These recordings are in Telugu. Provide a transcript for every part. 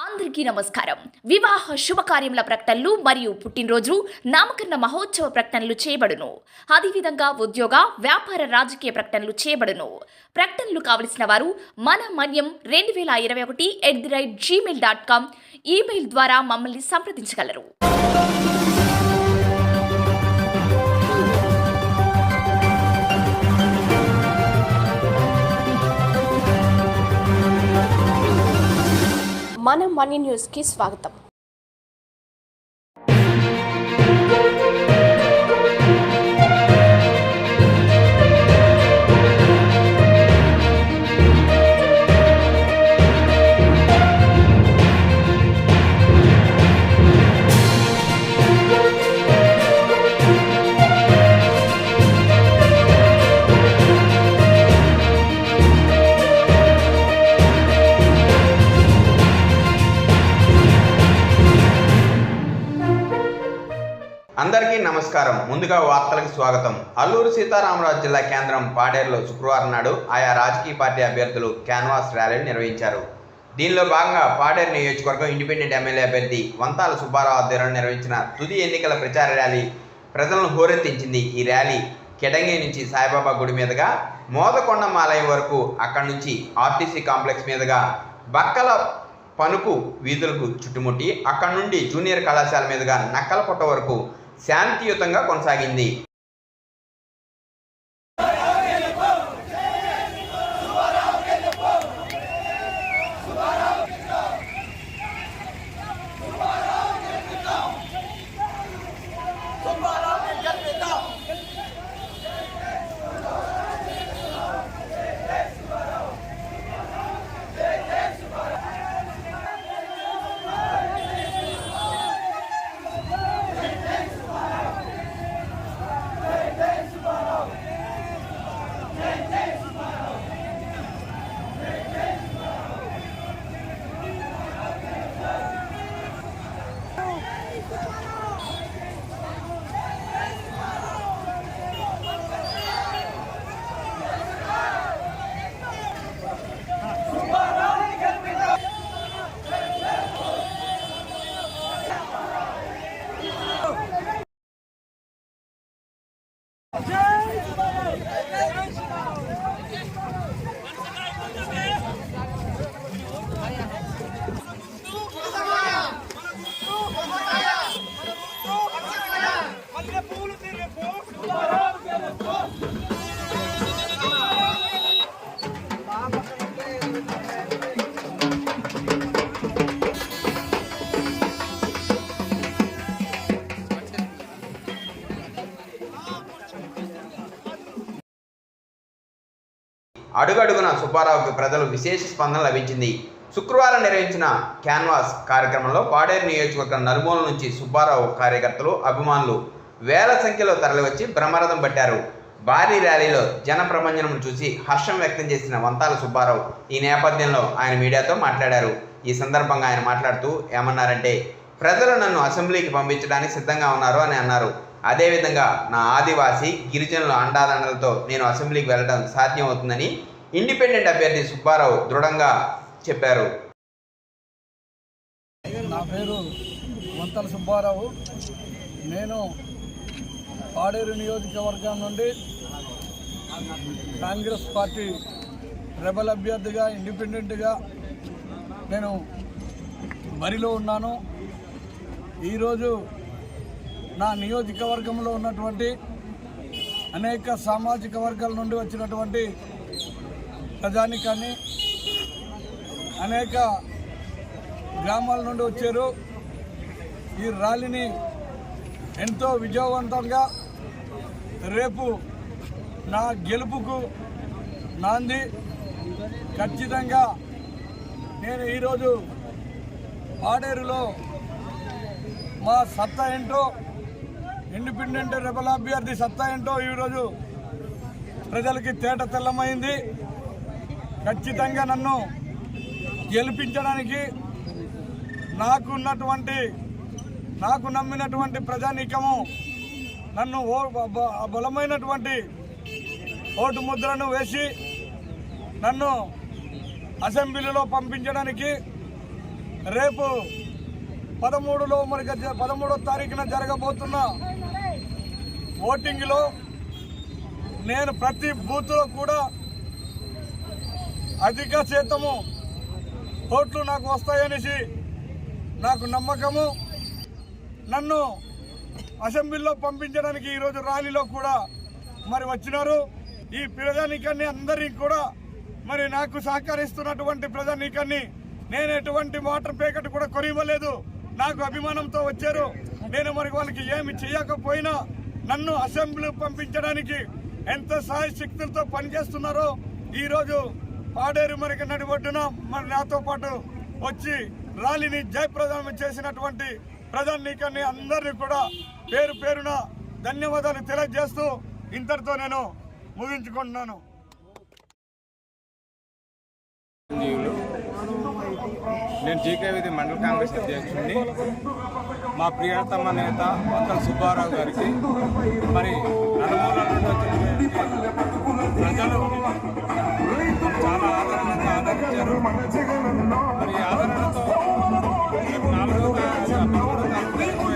అందరికీ నమస్కారం. వివాహ శుభకార్యముల ప్రకటనలు మరియు పుట్టినరోజు నామకరణ మహోత్సవ ప్రకటనలు చేయబడును. అదేవిధంగా ఉద్యోగ వ్యాపార రాజకీయ ప్రకటనలు చేయబడును. ప్రకటనలు కావలసిన వారు మన మన్యం 2021@gmail.com ఈమెయిల్ ద్వారా మమ్మల్ని సంప్రదించగలరు. మన మనీ న్యూస్కి స్వాగతం. అందరికీ నమస్కారం. ముందుగా వార్తలకు స్వాగతం. అల్లూరు సీతారామరాజు జిల్లా కేంద్రం పాడేరులో శుక్రవారం నాడు ఆయా రాజకీయ పార్టీ అభ్యర్థులు క్యాన్వాస్ ర్యాలీని నిర్వహించారు. దీనిలో భాగంగా పాడేరు నియోజకవర్గం ఇండిపెండెంట్ ఎమ్మెల్యే అభ్యర్థి వంతాల సుబ్బారావు ఆధ్వర్యంలో నిర్వహించిన తుది ఎన్నికల ప్రచార ర్యాలీ ప్రజలను హోరెత్తించింది. ఈ ర్యాలీ కెడంగి నుంచి సాయిబాబా గుడి మీదుగా మోదకొండమ్మ ఆలయం వరకు, అక్కడి నుంచి ఆర్టీసీ కాంప్లెక్స్ మీదుగా బక్కల పనుపు వీధులకు చుట్టుముట్టి అక్కడి నుండి జూనియర్ కళాశాల మీదుగా నక్కలపుట్ట వరకు శాంతియుతంగా కొనసాగింది. అడుగడుగున సుబ్బారావుకి ప్రజలు విశేష స్పందన లభించింది. శుక్రవారం నిర్వహించిన క్యాన్వాస్ కార్యక్రమంలో పాడేరు నియోజకవర్గం నలుమూల నుంచి సుబ్బారావు కార్యకర్తలు, అభిమానులు వేల సంఖ్యలో తరలివచ్చి బ్రహ్మరథం పట్టారు. భారీ ర్యాలీలో జన ప్రభంజనం చూసి హర్షం వ్యక్తం చేసిన వంతాల సుబ్బారావు ఈ నేపథ్యంలో ఆయన మీడియాతో మాట్లాడారు. ఈ సందర్భంగా ఆయన మాట్లాడుతూ ఏమన్నారంటే, ప్రజలు నన్ను అసెంబ్లీకి పంపించడానికి సిద్ధంగా ఉన్నారు అని అన్నారు. అదేవిధంగా నా ఆదివాసీ గిరిజనుల అండాదండలతో నేను అసెంబ్లీకి వెళ్ళడం సాధ్యమవుతుందని ఇండిపెండెంట్ అభ్యర్థి సుబ్బారావు దృఢంగా చెప్పారు. నా పేరు వంతల సుబ్బారావు. నేను పాడేరు నియోజకవర్గం నుండి కాంగ్రెస్ పార్టీ రెబల్ అభ్యర్థిగా ఇండిపెండెంట్గా నేను బరిలో ఉన్నాను. ఈరోజు నా నియోజకవర్గంలో ఉన్నటువంటి అనేక సామాజిక వర్గాల నుండి వచ్చినటువంటి ప్రజానికాన్ని, అనేక గ్రామాల నుండి వచ్చారు. ఈ ర్యాలీని ఎంతో విజయవంతంగా రేపు నా గెలుపుకు నాంది. ఖచ్చితంగా నేను ఈరోజు పాడేరులో మా సత్తా ఏంటో, ఇండిపెండెంట్ రెబల్ అభ్యర్థి సత్తా ఏంటో ఈరోజు ప్రజలకి తేట తెల్లమైంది. ఖచ్చితంగా నన్ను గెలిపించడానికి నాకు నమ్మినటువంటి ప్రజానీకము నన్ను బలమైనటువంటి ఓటు ముద్రను వేసి నన్ను అసెంబ్లీలో పంపించడానికి రేపు 13వ తారీఖున జరగబోతున్న ఓటింగ్లో నేను ప్రతి బూత్లో కూడా అధిక శాతము ఓట్లు నాకు వస్తాయనేసి నాకు నమ్మకము. నన్ను అసెంబ్లీలో పంపించడానికి ఈరోజు ర్యాలీలో కూడా మరి వచ్చినారు. ఈ ప్రజానీకాన్ని అందరినీ కూడా మరి నాకు సహకరిస్తున్నటువంటి ప్రజానీకాన్ని నేను ఎటువంటి వాటర్ ప్యాకెట్ కూడా కొనివ్వలేదు. నాకు అభిమానంతో వచ్చారు. నేను మరి వాళ్ళకి ఏమి చేయకపోయినా నన్ను అసెంబ్లీ పంపించడానికి ఎంత సాయశక్తులతో పనిచేస్తున్నారో ఈరోజు పాడేరు మరికి నడిబొడ్డున మరి నాతో పాటు వచ్చి ర్యాలీని జయప్రదం చేసినటువంటి ప్రజానీకాన్ని అందరినీ కూడా పేరు పేరున ధన్యవాదాలు తెలియజేస్తూ ఇంతటితో నేను ముగించుకుంటున్నాను. నేను జీకేవిధి మండల కాంగ్రెస్ అధ్యక్షుడిని. మా ప్రియతమ నేత వంతల సుబ్బారావు గారికి మరి నలుమూలల నుండి వచ్చిన ప్రజలు చాలా ఆదరణగా ఆదరించారు. మరి ఆదరణతో 4వ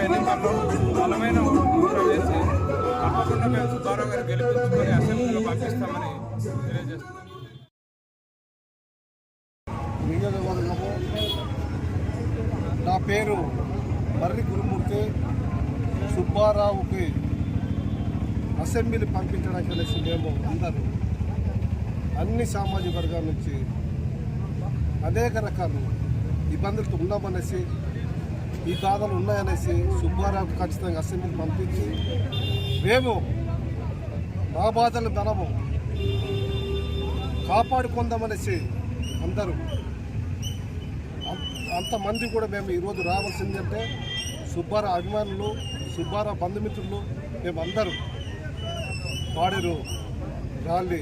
ఎన్నికల్లో బలమైన ముద్ర వేసి తప్పకుండా మేము సుబ్బారావు గారిని గెలిపించుకొని అసెంబ్లీలో పంపిస్తామని తెలియజేస్తున్నాం. నియోజకవర్గము నా పేరు మర్రి గురుమూర్తి. సుబ్బారావుకి అసెంబ్లీ పంపించడానికి కలిసి మేము అందరూ అన్ని సామాజిక వర్గాల నుంచి అనేక రకాలు ఇబ్బందులతో ఉన్నామనేసి ఈ బాధలు ఉన్నాయనేసి సుబ్బారావుకి ఖచ్చితంగా అసెంబ్లీ పంపించి మేము మా బాధలు ధనము కాపాడుకుందామనేసి అందరూ అంతమంది కూడా మేము ఈరోజు రావాల్సిందంటే సుబ్బారావు అభిమానులు, సుబ్బారావు బంధుమిత్రులు మేము అందరూ పాడేరు ర్యాలీ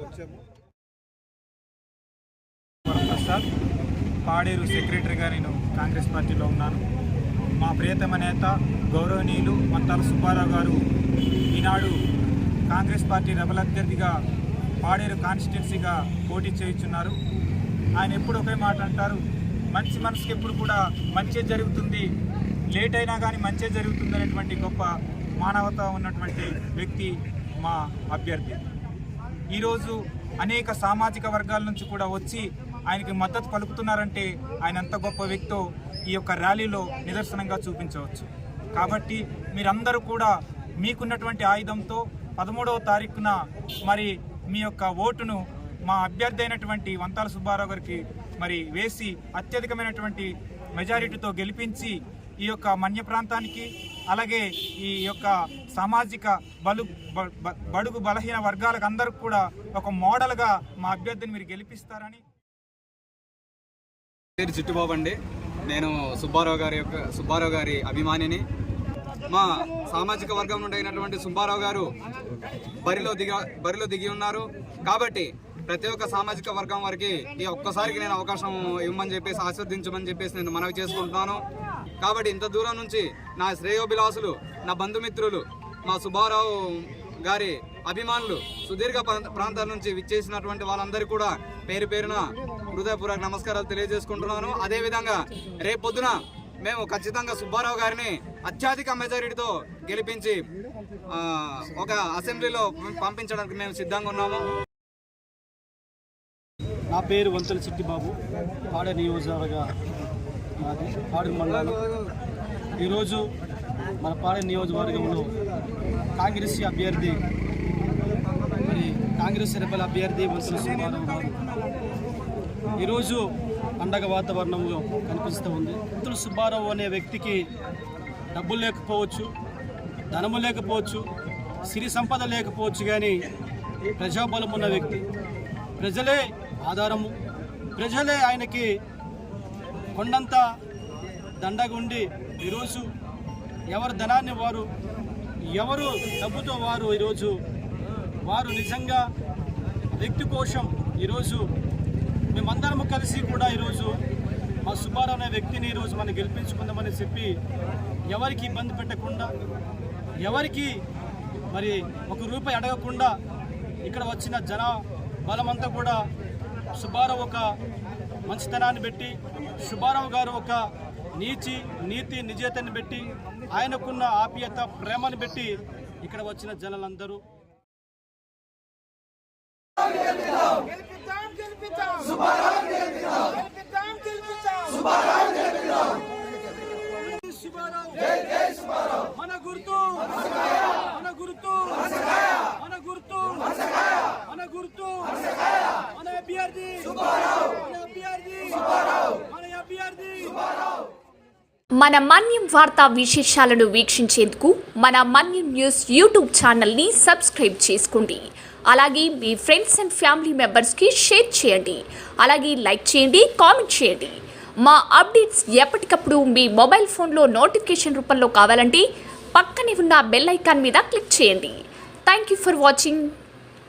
వచ్చాము. ప్రసాద్ పాడేరు సెక్రటరీగా నేను కాంగ్రెస్ పార్టీలో ఉన్నాను. మా ప్రియతమ నేత గౌరవనీయులు వంతాల సుబ్బారావు గారు ఈనాడు కాంగ్రెస్ పార్టీ రెబల్ అభ్యర్థిగా పాడేరు కాన్స్టిట్యున్సీగా పోటీ చేయుచున్నారు. ఆయన ఎప్పుడు ఒకే మాట అంటారు, మంచి మనసుకి ఎప్పుడు కూడా మంచి జరుగుతుంది, లేట్ అయినా కానీ మంచి జరుగుతుంది అనేటువంటి గొప్ప మానవత ఉన్నటువంటి వ్యక్తి మా అభ్యర్థి. ఈరోజు అనేక సామాజిక వర్గాల నుంచి కూడా వచ్చి ఆయనకి మద్దతు పలుకుతున్నారంటే ఆయన ఎంత గొప్ప వ్యక్తో ఈ యొక్క ర్యాలీలో నిదర్శనంగా చూపించవచ్చు. కాబట్టి మీరందరూ కూడా మీకున్నటువంటి ఆయుధంతో 13వ తారీఖున మరి మీ యొక్క ఓటును మా అభ్యర్థి అయినటువంటి వంతాల సుబ్బారావు గారికి మరి వేసి అత్యధికమైనటువంటి మెజారిటీతో గెలిపించి ఈ యొక్క మన్య ప్రాంతానికి అలాగే ఈ యొక్క సామాజిక బడుగు బలహీన వర్గాలకు అందరికి కూడా ఒక మోడల్గా మా అభ్యర్థిని మీరు గెలిపిస్తారని. పేరు చిట్టుబాబు అండి. నేను సుబ్బారావు గారి అభిమానిని. మా సామాజిక వర్గం నుండి అయినటువంటి సుబ్బారావు గారు బరిలో దిగి ఉన్నారు. కాబట్టి ప్రతి ఒక్క సామాజిక వర్గం వారికి ఈ ఒక్కసారికి నేను అవకాశం ఇవ్వమని చెప్పేసి ఆశీర్వదించమని చెప్పేసి నేను మనవి చేసుకుంటున్నాను. కాబట్టి ఇంత దూరం నుంచి నా శ్రేయోభిలాసులు, నా బంధుమిత్రులు, మా సుబ్బారావు గారి అభిమానులు సుదీర్ఘ ప్రాంతాల నుంచి విచ్చేసినటువంటి వాళ్ళందరికీ కూడా పేరు పేరున హృదయపూర్వక నమస్కారాలు తెలియజేసుకుంటున్నాను. అదేవిధంగా రేపొద్దున మేము ఖచ్చితంగా సుబ్బారావు గారిని అత్యధిక మెజారిటీతో గెలిపించి ఒక అసెంబ్లీలో పంపించడానికి మేము సిద్ధంగా ఉన్నాము. నా పేరు వంతల చిట్టిబాబు. పాడేరు నియోజకవర్గ పాడేరు మండలం. ఈరోజు మన పాడేరు నియోజకవర్గంలో కాంగ్రెస్ అభ్యర్థి మరి కాంగ్రెస్ రెబల్ అభ్యర్థి వంతల సుబ్బారావు గారు ఈరోజు పండగ వాతావరణంలో కనిపిస్తూ ఉంది. వంతల సుబ్బారావు అనే వ్యక్తికి డబ్బులు లేకపోవచ్చు, ధనము లేకపోవచ్చు, సిరి సంపద లేకపోవచ్చు, కానీ ప్రజాబలం ఉన్న వ్యక్తి. ప్రజలే ఆధారము, ప్రజలే ఆయనకి కొండంత దండగా ఉండి ఈరోజు ఎవరి ధనాన్ని వారు, ఎవరు డబ్బుతో వారు ఈరోజు వారు నిజంగా వ్యక్తి కోసం ఈరోజు మేమందరము కలిసి కూడా ఈరోజు మా సుబ్బారావు అనే వ్యక్తిని ఈరోజు మనం గెలిపించుకుందామని చెప్పి ఎవరికి ఇబ్బంది పెట్టకుండా, ఎవరికి మరి ₹1 అడగకుండా ఇక్కడ వచ్చిన జన బలమంతా కూడా సుబ్బారావు ఒక మంచితనాన్ని పెట్టి, సుబ్బారావు గారు ఒక నీతి నిజేతని పెట్టి ఆయనకున్న ఆప్యాయత ప్రేమను పెట్టి ఇక్కడ వచ్చిన జనాలందరూ మన గుర్తు మన గుర్తు మన గుర్తు మన గుర్తు మన అభ్యర్థి మన అభ్యర్థి మన అభ్యర్థి. మన మన్యం వార్తా విశేషాలను వీక్షించేందుకు మన మన్యం న్యూస్ యూట్యూబ్ ఛానల్ని సబ్స్క్రైబ్ చేసుకోండి. అలాగే మీ ఫ్రెండ్స్ అండ్ ఫ్యామిలీ మెంబర్స్కి షేర్ చేయండి. అలాగే లైక్ చేయండి, కామెంట్ చేయండి. మా అప్డేట్స్ ఎప్పటికప్పుడు మీ మొబైల్ ఫోన్లో నోటిఫికేషన్ రూపంలో కావాలంటే పక్కనే ఉన్న బెల్ ఐకాన్ మీద క్లిక్ చేయండి. Thank you for watching.